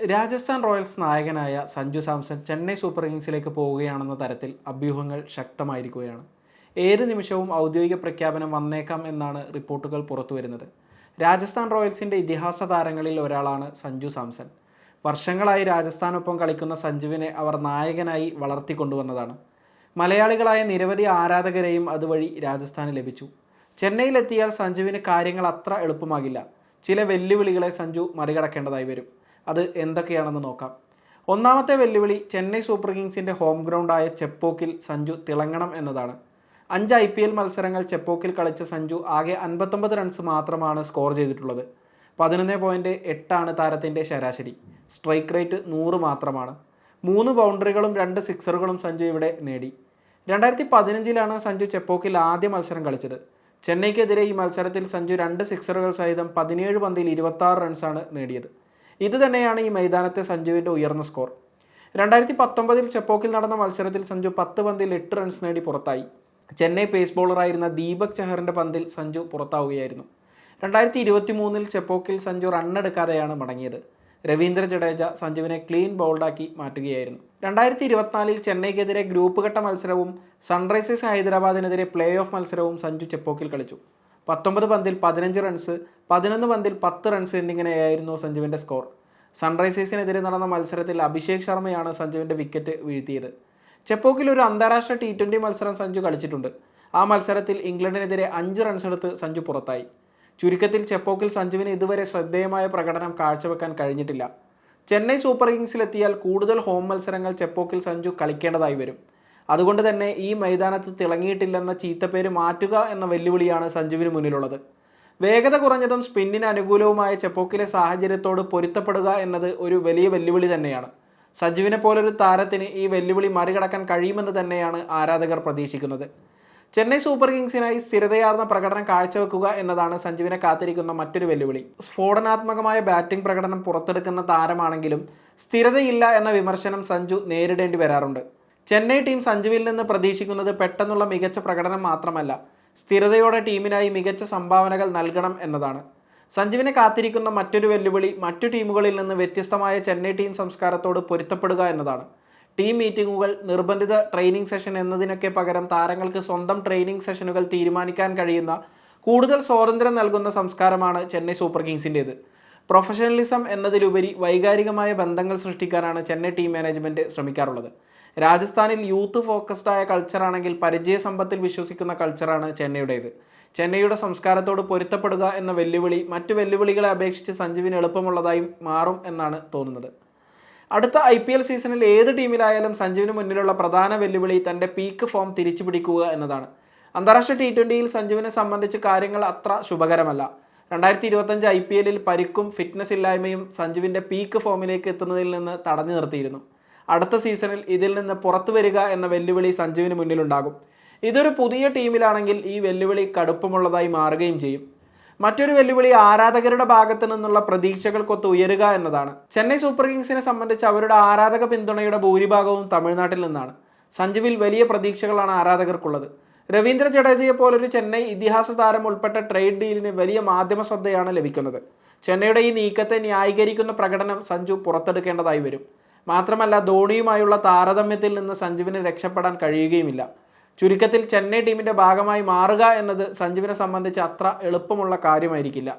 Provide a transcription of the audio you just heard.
Rajasthan Royals നായകനായ Sanju Samson Chennai super കിങ്സിലേക്ക് പോവുകയാണെന്ന തരത്തിൽ അഭ്യൂഹങ്ങൾ ശക്തമായിരിക്കുകയാണ്. ഏത് നിമിഷവും ഔദ്യോഗിക പ്രഖ്യാപനം വന്നേക്കാം എന്നാണ് റിപ്പോർട്ടുകൾ പുറത്തുവരുന്നത്. രാജസ്ഥാൻ റോയൽസിൻ്റെ ഇതിഹാസ താരങ്ങളിൽ ഒരാളാണ് സഞ്ജു സാംസൺ. വർഷങ്ങളായി രാജസ്ഥാനൊപ്പം കളിക്കുന്ന സഞ്ജുവിനെ അവർ നായകനായി വളർത്തിക്കൊണ്ടുവന്നതാണ്. മലയാളികളായ നിരവധി ആരാധകരെയും അതുവഴി രാജസ്ഥാന് ലഭിച്ചു. ചെന്നൈയിലെത്തിയാൽ സഞ്ജുവിന് കാര്യങ്ങൾ അത്ര എളുപ്പമാകില്ല. ചില വെല്ലുവിളികളെ സഞ്ജു മറികടക്കേണ്ടതായി വരും. അത് എന്തൊക്കെയാണെന്ന് നോക്കാം. ഒന്നാമത്തെ വെല്ലുവിളി ചെന്നൈ സൂപ്പർ കിങ്സിൻ്റെ ഹോം ഗ്രൗണ്ടായ ചെപ്പോക്കിൽ സഞ്ജു തിളങ്ങണം എന്നതാണ്. 5 IPL മത്സരങ്ങൾ ചെപ്പോക്കിൽ കളിച്ച സഞ്ജു ആകെ 59 റൺസ് മാത്രമാണ് സ്കോർ ചെയ്തിട്ടുള്ളത്. 11.8 താരത്തിൻ്റെ ശരാശരി. സ്ട്രൈക്ക് റേറ്റ് 100 മാത്രമാണ്. 3 ബൗണ്ടറികളും 2 സിക്സറുകളും സഞ്ജു ഇവിടെ നേടി. 2015 സഞ്ജു ചെപ്പോക്കിൽ ആദ്യ മത്സരം കളിച്ചത്. ചെന്നൈക്കെതിരെ ഈ മത്സരത്തിൽ സഞ്ജു 2 സിക്സറുകൾ സഹിതം 17 പന്തിൽ 26 റൺസാണ് നേടിയത്. ഇത് തന്നെയാണ് ഈ മൈതാനത്തെ സഞ്ജുവിൻ്റെ ഉയർന്ന സ്കോർ. 2019 ചെപ്പോക്കിൽ നടന്ന മത്സരത്തിൽ സഞ്ജു 10 പന്തിൽ 8 റൺസ് നേടി പുറത്തായി. ചെന്നൈ പേസ് ബോളറായിരുന്ന ദീപക് ചഹറിൻ്റെ പന്തിൽ സഞ്ജു പുറത്താവുകയായിരുന്നു. 2023 ചെപ്പോക്കിൽ സഞ്ജു റണ്ണെടുക്കാതെയാണ് മടങ്ങിയത്. രവീന്ദ്ര ജഡേജ സഞ്ജുവിനെ ക്ലീൻ ബൗൾഡാക്കി മാറ്റുകയായിരുന്നു. 2024 ചെന്നൈക്കെതിരെ ഗ്രൂപ്പ് ഘട്ട മത്സരവും സൺറൈസേഴ്സ് ഹൈദരാബാദിനെതിരെ പ്ലേ ഓഫ് മത്സരവും സഞ്ജു ചെപ്പോക്കിൽ കളിച്ചു. 19 പന്തിൽ 15 റൺസ്, 11 പന്തിൽ 10 റൺസ് എന്നിങ്ങനെയായിരുന്നു സഞ്ജുവിൻ്റെ സ്കോർ. സൺറൈസേഴ്സിനെതിരെ നടന്ന മത്സരത്തിൽ അഭിഷേക് ശർമ്മയാണ് സഞ്ജുവിൻ്റെ വിക്കറ്റ് വീഴ്ത്തിയത്. ചെപ്പോക്കിൽ ഒരു അന്താരാഷ്ട്ര T20 മത്സരം സഞ്ജു കളിച്ചിട്ടുണ്ട്. ആ മത്സരത്തിൽ ഇംഗ്ലണ്ടിനെതിരെ 5 റൺസ് എടുത്ത് സഞ്ജു പുറത്തായി. ചുരുക്കത്തിൽ ചെപ്പോക്കിൽ സഞ്ജുവിന് ഇതുവരെ ശ്രദ്ധേയമായ പ്രകടനം കാഴ്ചവെക്കാൻ കഴിഞ്ഞിട്ടില്ല. ചെന്നൈ സൂപ്പർ കിങ്സിലെത്തിയാൽ കൂടുതൽ ഹോം മത്സരങ്ങൾ ചെപ്പോക്കിൽ സഞ്ജു കളിക്കേണ്ടതായി വരും. അതുകൊണ്ട് തന്നെ ഈ മൈതാനത്ത് തിളങ്ങിയിട്ടില്ലെന്ന ചീത്തപ്പേര് മാറ്റുക എന്ന വെല്ലുവിളിയാണ് സഞ്ജുവിന് മുന്നിലുള്ളത്. വേഗത കുറഞ്ഞതും സ്പിന്നിന് അനുകൂലവുമായ ചെപ്പോക്കിലെ സാഹചര്യത്തോട് പൊരുത്തപ്പെടുക എന്നത് ഒരു വലിയ വെല്ലുവിളി തന്നെയാണ്. സഞ്ജുവിനെ പോലൊരു താരത്തിന് ഈ വെല്ലുവിളി മറികടക്കാൻ കഴിയുമെന്ന് തന്നെയാണ് ആരാധകർ പ്രതീക്ഷിക്കുന്നത്. ചെന്നൈ സൂപ്പർ കിങ്സിനായി സ്ഥിരതയാർന്ന പ്രകടനം കാഴ്ചവെക്കുക എന്നതാണ് സഞ്ജുവിനെ കാത്തിരിക്കുന്ന മറ്റൊരു വെല്ലുവിളി. സ്ഫോടനാത്മകമായ ബാറ്റിംഗ് പ്രകടനം പുറത്തെടുക്കുന്ന താരമാണെങ്കിലും സ്ഥിരതയില്ല എന്ന വിമർശനം സഞ്ജു നേരിടേണ്ടി വരാറുണ്ട്. ചെന്നൈ ടീം സഞ്ജുവിൽ നിന്ന് പ്രതീക്ഷിക്കുന്നത് പെട്ടെന്നുള്ള മികച്ച പ്രകടനം മാത്രമല്ല, സ്ഥിരതയോടെ ടീമിനായി മികച്ച സംഭാവനകൾ നൽകണം എന്നതാണ്. സഞ്ജുവിനെ കാത്തിരിക്കുന്ന മറ്റൊരു വെല്ലുവിളി മറ്റു ടീമുകളിൽ നിന്ന് വ്യത്യസ്തമായ ചെന്നൈ ടീം സംസ്കാരത്തോട് പൊരുത്തപ്പെടുക എന്നതാണ്. ടീം മീറ്റിങ്ങുകൾ, നിർബന്ധിത ട്രെയിനിങ് സെഷൻ എന്നതിനൊക്കെ പകരം താരങ്ങൾക്ക് സ്വന്തം ട്രെയിനിങ് സെഷനുകൾ തീരുമാനിക്കാൻ കഴിയുന്ന കൂടുതൽ സ്വാതന്ത്ര്യം നൽകുന്ന സംസ്കാരമാണ് ചെന്നൈ സൂപ്പർ കിങ്സിൻ്റേത്. പ്രൊഫഷണലിസം എന്നതിലുപരി വൈകാരികമായ ബന്ധങ്ങൾ സൃഷ്ടിക്കാനാണ് ചെന്നൈ ടീം മാനേജ്മെൻറ്റ് ശ്രമിക്കാറുള്ളത്. രാജസ്ഥാനിൽ യൂത്ത് ഫോക്കസ്ഡ് ആയ കൾച്ചറാണെങ്കിൽ പരിചയസമ്പത്തിൽ വിശ്വസിക്കുന്ന കൾച്ചറാണ് ചെന്നൈയുടേത്. ചെന്നൈയുടെ സംസ്കാരത്തോട് പൊരുത്തപ്പെടുക എന്ന വെല്ലുവിളി മറ്റു വെല്ലുവിളികളെ അപേക്ഷിച്ച് സഞ്ജുവിന് എളുപ്പമുള്ളതായി മാറും എന്നാണ് തോന്നുന്നത്. അടുത്ത IPL സീസണിൽ ഏത് ടീമിലായാലും സഞ്ജുവിന് മുന്നിലുള്ള പ്രധാന വെല്ലുവിളി തൻ്റെ പീക്ക് ഫോം തിരിച്ചു പിടിക്കുക എന്നതാണ്. അന്താരാഷ്ട്ര T20യിൽ സഞ്ജുവിനെ സംബന്ധിച്ച് കാര്യങ്ങൾ അത്ര ശുഭകരമല്ല. 2025 IPL പരിക്കും ഫിറ്റ്നസ് ഇല്ലായ്മയും സഞ്ജുവിൻ്റെ പീക്ക് ഫോമിലേക്ക് എത്തുന്നതിൽ നിന്ന് തടഞ്ഞു നിർത്തിയിരുന്നു. അടുത്ത സീസണിൽ ഇതിൽ നിന്ന് പുറത്തു വരിക എന്ന വെല്ലുവിളി സഞ്ജുവിന് മുന്നിലുണ്ടാകും. ഇതൊരു പുതിയ ടീമിലാണെങ്കിൽ ഈ വെല്ലുവിളി കടുപ്പമുള്ളതായി മാറുകയും ചെയ്യും. മറ്റൊരു വെല്ലുവിളി ആരാധകരുടെ ഭാഗത്തു നിന്നുള്ള പ്രതീക്ഷകൾക്കൊത്ത് ഉയരുക എന്നതാണ്. ചെന്നൈ സൂപ്പർ കിങ്സിനെ സംബന്ധിച്ച് അവരുടെ ആരാധക പിന്തുണയുടെ ഭൂരിഭാഗവും തമിഴ്നാട്ടിൽ നിന്നാണ്. സഞ്ജുവിൽ വലിയ പ്രതീക്ഷകളാണ് ആരാധകർക്കുള്ളത്. രവീന്ദ്ര ജഡേജയെ പോലൊരു ചെന്നൈ ഇതിഹാസ താരം ഉൾപ്പെട്ട ട്രേഡ് ഡീലിന് വലിയ മാധ്യമ ശ്രദ്ധയാണ് ലഭിക്കുന്നത്. ചെന്നൈയുടെ ഈ നീക്കത്തെ ന്യായീകരിക്കുന്ന പ്രകടനം സഞ്ജു പുറത്തെടുക്കേണ്ടതായി വരും. മാത്രമല്ല, ധോണിയുമായുള്ള താരതമ്യത്തിൽ നിന്ന് സഞ്ജുവിന് രക്ഷപ്പെടാൻ കഴിയുകയുമില്ല. ചുരുക്കത്തിൽ ചെന്നൈ ടീമിൻ്റെ ഭാഗമായി മാറുക എന്നത് സഞ്ജുവിനെ സംബന്ധിച്ച് അത്ര എളുപ്പമുള്ള കാര്യമായിരിക്കില്ല.